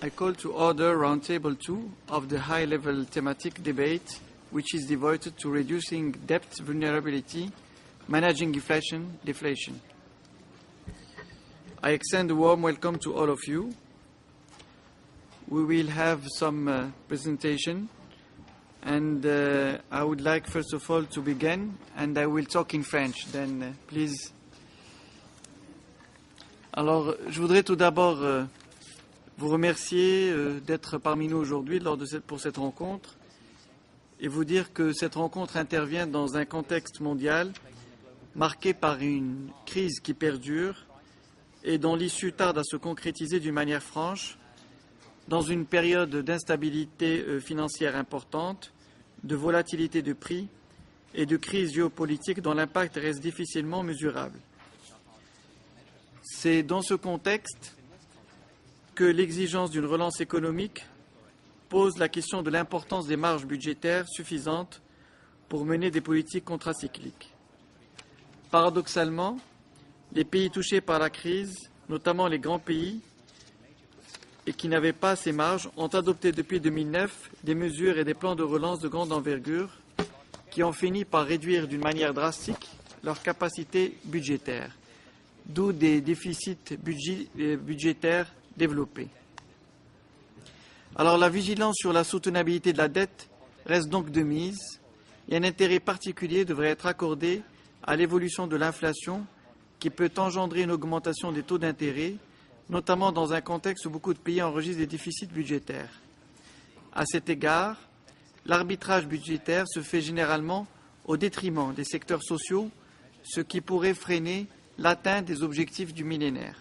I call to order Roundtable 2 of the high-level thematic debate, which is devoted to reducing debt vulnerability, managing inflation, deflation. I extend a warm welcome to all of you. We will have some presentation, and I would like first of all to begin, and I will talk in French, then please. Alors, je voudrais tout d'abord vous remercier d'être parmi nous aujourd'hui pour cette rencontre et vous dire que cette rencontre intervient dans un contexte mondial marqué par une crise qui perdure et dont l'issue tarde à se concrétiser d'une manière franche, dans une période d'instabilité financière importante, de volatilité de prix et de crise géopolitique dont l'impact reste difficilement mesurable. C'est dans ce contexte que l'exigence d'une relance économique pose la question de l'importance des marges budgétaires suffisantes pour mener des politiques contracycliques. Paradoxalement, les pays touchés par la crise, notamment les grands pays, et qui n'avaient pas ces marges, ont adopté depuis 2009 des mesures et des plans de relance de grande envergure qui ont fini par réduire d'une manière drastique leur capacité budgétaire, d'où des déficits budgétaires développés. Alors la vigilance sur la soutenabilité de la dette reste donc de mise et un intérêt particulier devrait être accordé à l'évolution de l'inflation qui peut engendrer une augmentation des taux d'intérêt, notamment dans un contexte où beaucoup de pays enregistrent des déficits budgétaires. À cet égard, l'arbitrage budgétaire se fait généralement au détriment des secteurs sociaux, ce qui pourrait freiner l'atteinte des objectifs du millénaire.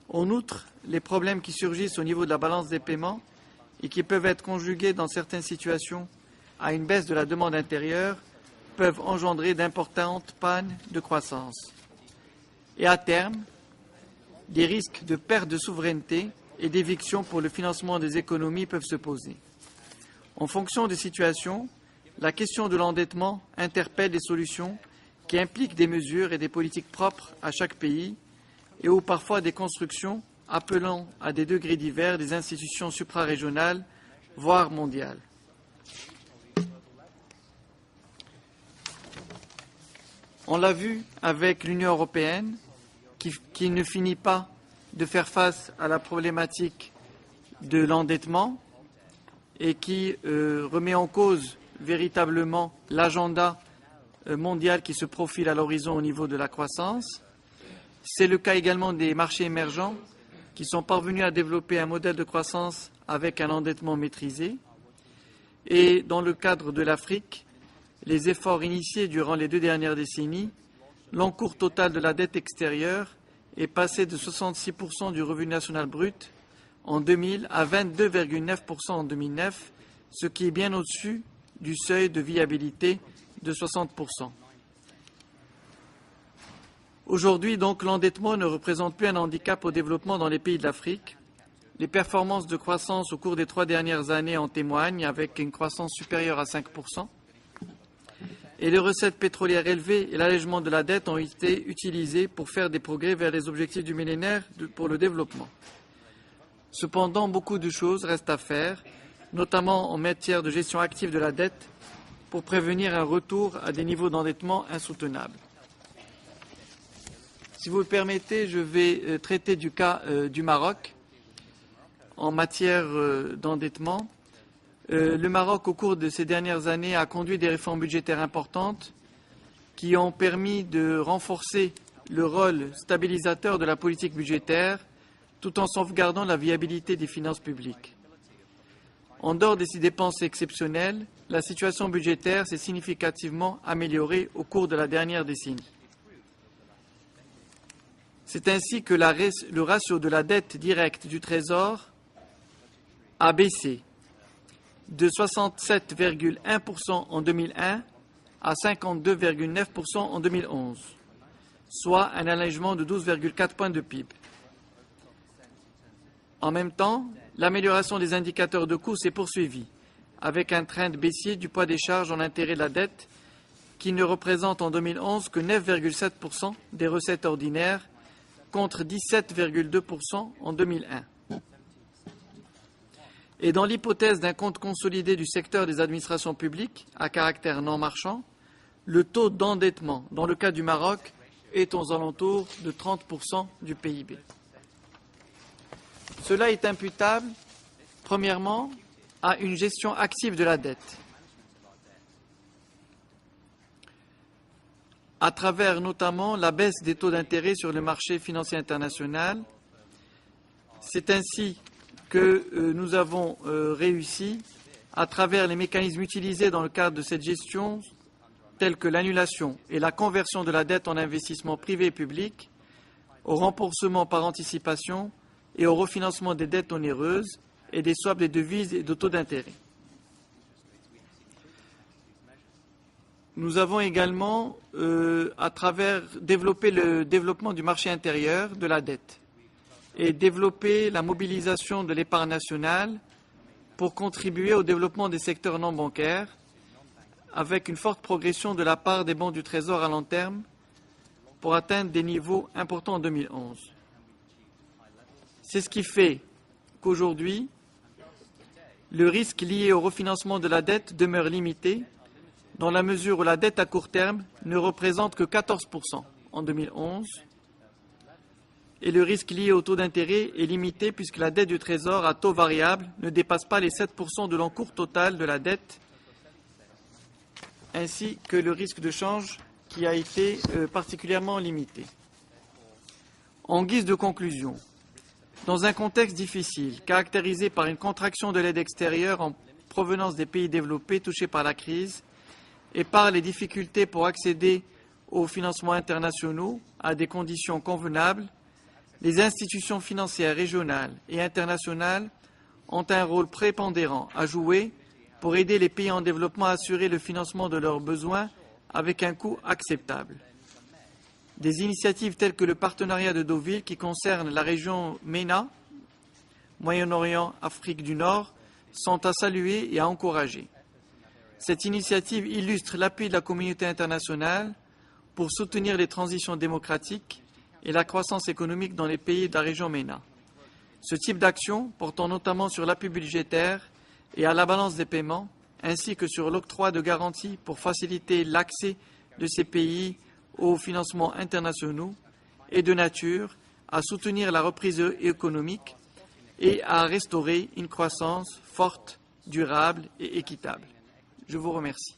En outre, les problèmes qui surgissent au niveau de la balance des paiements et qui peuvent être conjugués dans certaines situations à une baisse de la demande intérieure peuvent engendrer d'importantes pannes de croissance. Et à terme, des risques de perte de souveraineté et d'éviction pour le financement des économies peuvent se poser. En fonction des situations, la question de l'endettement interpelle des solutions qui impliquent des mesures et des politiques propres à chaque pays et où parfois des constructions appelant à des degrés divers des institutions suprarégionales, voire mondiales. On l'a vu avec l'Union européenne qui ne finit pas de faire face à la problématique de l'endettement et qui remet en cause véritablement l'agenda mondial qui se profile à l'horizon au niveau de la croissance. C'est le cas également des marchés émergents qui sont parvenus à développer un modèle de croissance avec un endettement maîtrisé. Et dans le cadre de l'Afrique, les efforts initiés durant les 2 dernières décennies, l'encours total de la dette extérieure est passé de 66% du revenu national brut en 2000 à 22,9% en 2009, ce qui est bien au-dessus du seuil de viabilité de 60%. Aujourd'hui, donc, l'endettement ne représente plus un handicap au développement dans les pays de l'Afrique. Les performances de croissance au cours des 3 dernières années en témoignent, avec une croissance supérieure à 5%. Et les recettes pétrolières élevées et l'allègement de la dette ont été utilisés pour faire des progrès vers les objectifs du millénaire pour le développement. Cependant, beaucoup de choses restent à faire, notamment en matière de gestion active de la dette, pour prévenir un retour à des niveaux d'endettement insoutenables. Si vous le permettez, je vais traiter du cas du Maroc en matière d'endettement. Le Maroc, au cours de ces dernières années, a conduit des réformes budgétaires importantes qui ont permis de renforcer le rôle stabilisateur de la politique budgétaire tout en sauvegardant la viabilité des finances publiques. En dehors de ces dépenses exceptionnelles, la situation budgétaire s'est significativement améliorée au cours de la dernière décennie. C'est ainsi que le ratio de la dette directe du Trésor a baissé de 67,1% en 2001 à 52,9% en 2011, soit un allègement de 12,4 points de PIB. En même temps, l'amélioration des indicateurs de coût s'est poursuivie, avec un trend baissier du poids des charges en intérêt de la dette, qui ne représente en 2011 que 9,7% des recettes ordinaires, contre 17,2% en 2001. Et dans l'hypothèse d'un compte consolidé du secteur des administrations publiques à caractère non marchand, le taux d'endettement, dans le cas du Maroc, est aux alentours de 30% du PIB. Cela est imputable, premièrement, à une gestion active de la dette, à travers notamment la baisse des taux d'intérêt sur le marché financier international. C'est ainsi que nous avons réussi, à travers les mécanismes utilisés dans le cadre de cette gestion, tels que l'annulation et la conversion de la dette en investissement privé et public, au remboursement par anticipation et au refinancement des dettes onéreuses et des swaps des devises et de taux d'intérêt. Nous avons également, à travers développé le développement du marché intérieur de la dette et développer la mobilisation de l'épargne nationale pour contribuer au développement des secteurs non bancaires, avec une forte progression de la part des bons du Trésor à long terme pour atteindre des niveaux importants en 2011. C'est ce qui fait qu'aujourd'hui, le risque lié au refinancement de la dette demeure limité, dans la mesure où la dette à court terme ne représente que 14% en 2011, et le risque lié au taux d'intérêt est limité puisque la dette du Trésor à taux variable ne dépasse pas les 7% de l'encours total de la dette, ainsi que le risque de change qui a été particulièrement limité. En guise de conclusion, dans un contexte difficile, caractérisé par une contraction de l'aide extérieure en provenance des pays développés touchés par la crise et par les difficultés pour accéder aux financements internationaux à des conditions convenables, les institutions financières régionales et internationales ont un rôle prépondérant à jouer pour aider les pays en développement à assurer le financement de leurs besoins avec un coût acceptable. Des initiatives telles que le partenariat de Deauville qui concerne la région MENA, Moyen-Orient, Afrique du Nord, sont à saluer et à encourager. Cette initiative illustre l'appui de la communauté internationale pour soutenir les transitions démocratiques et la croissance économique dans les pays de la région MENA. Ce type d'action, portant notamment sur l'appui budgétaire et à la balance des paiements, ainsi que sur l'octroi de garanties pour faciliter l'accès de ces pays aux financements internationaux, est de nature à soutenir la reprise économique et à restaurer une croissance forte, durable et équitable. Je vous remercie.